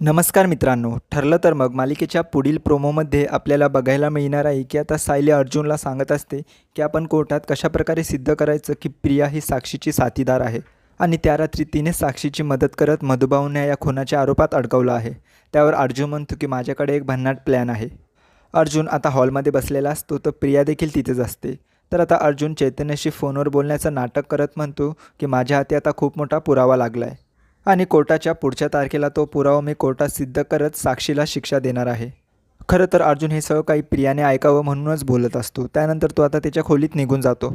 नमस्कार मित्रांनो, ठरलं तर मग मालिकेच्या पुढील प्रोमोमध्ये आपल्याला बघायला मिळणार आहे की आता सायली अर्जुनला सांगत असते की आपण कोर्टात कशाप्रकारे सिद्ध करायचं की प्रिया ही साक्षीची साथीदार आहे आणि त्या रात्री तिने साक्षीची मदत करत मधुभाऊंना या खुनाच्या आरोपात अडकवलं आहे. त्यावर अर्जुन म्हणतो की माझ्याकडे एक भन्नाट प्लॅन आहे. अर्जुन आता हॉलमध्ये बसलेला असतो तर प्रिया देखील तिथेच असते. तर आता अर्जुन चैतन्यशी फोनवर बोलण्याचं नाटक करत म्हणतो की माझ्या हाती आता खूप मोठा पुरावा लागला आहे आणि कोर्टाच्या पुढच्या तारखेला तो पुरावा मी कोर्टात सिद्ध करत साक्षीला शिक्षा देणार आहे. खरं तर अर्जुन हे सगळं काही प्रियाने ऐकावं म्हणूनच बोलत असतो. त्यानंतर तो आता त्याच्या खोलीत निघून जातो.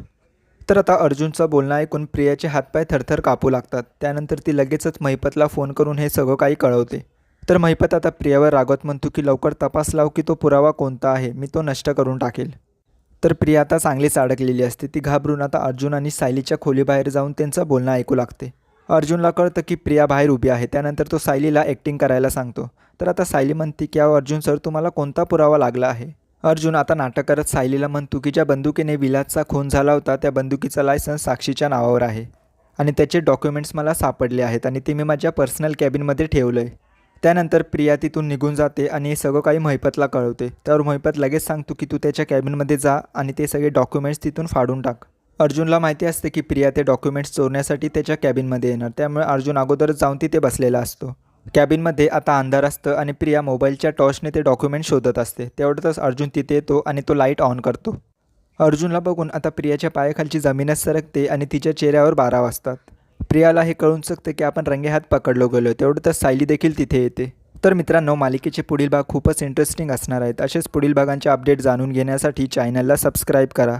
तर आता अर्जुनचं बोलणं ऐकून प्रियाचे हातपाय थरथर कापू लागतात. त्यानंतर ती लगेचच महिपतला फोन करून हे सगळं काही कळवते. तर महिपत आता प्रियावर रागवत म्हणतो की लवकर तपास लाव की तो पुरावा कोणता आहे, मी तो नष्ट करून टाकेल. तर प्रिया आता चांगलीच अडकलेली असते. ती घाबरून आता अर्जुन आणि सायलीच्या खोलीबाहेर जाऊन त्यांचं बोलणं ऐकू लागते. अर्जुनला कळतं की प्रिया बाहेर उभी आहे. त्यानंतर तो सायलीला ॲक्टिंग करायला सांगतो. तर आता सायली म्हणते की अहो अर्जुन सर, तुम्हाला कोणता पुरावा लागला आहे. अर्जुन आता नाटक करत सायलीला म्हणतो की ज्या बंदुकीने विलासचा खून झाला होता त्या बंदुकीचा लायसन्स साक्षीच्या नावावर आहे आणि त्याचे डॉक्युमेंट्स मला सापडले आहेत आणि ते मी माझ्या पर्सनल कॅबिनमध्ये ठेवलं आहे. त्यानंतर प्रिया तिथून निघून जाते आणि हे सगळं काही महिपतला कळवते. त्यावर महिपत लगेच सांगतो की तू त्याच्या कॅबिनमध्ये जा आणि ते सगळे डॉक्युमेंट्स तिथून फाडून टाक. अर्जुनला माहिती असते की प्रिया ते डॉक्युमेंट्स चोरण्यासाठी त्याच्या कॅबिनमध्ये येणार. त्यामुळे अर्जुन अगोदरच जाऊन तिथे बसलेला असतो. कॅबिनमध्ये आता अंधार असतं आणि प्रिया मोबाईलच्या टॉर्चने ते डॉक्युमेंट शोधत असते. तेवढ्यातच अर्जुन तिथे येतो आणि तो लाईट ऑन करतो. अर्जुनला बघून आता प्रियाच्या पायाखालची जमीनच सरकते आणि तिच्या चेहऱ्यावर 12 वाजतात. प्रियाला हे कळून चुकतं की आपण रंगेहात पकडलो गेलो. तेवढ्यातच सायली देखील तिथे येते. तर मित्रांनो, मालिकेचे पुढील भाग खूपच इंटरेस्टिंग असणार आहेत. असेच पुढील भागांचे अपडेट जाणून घेण्यासाठी चॅनलला सबस्क्राईब करा.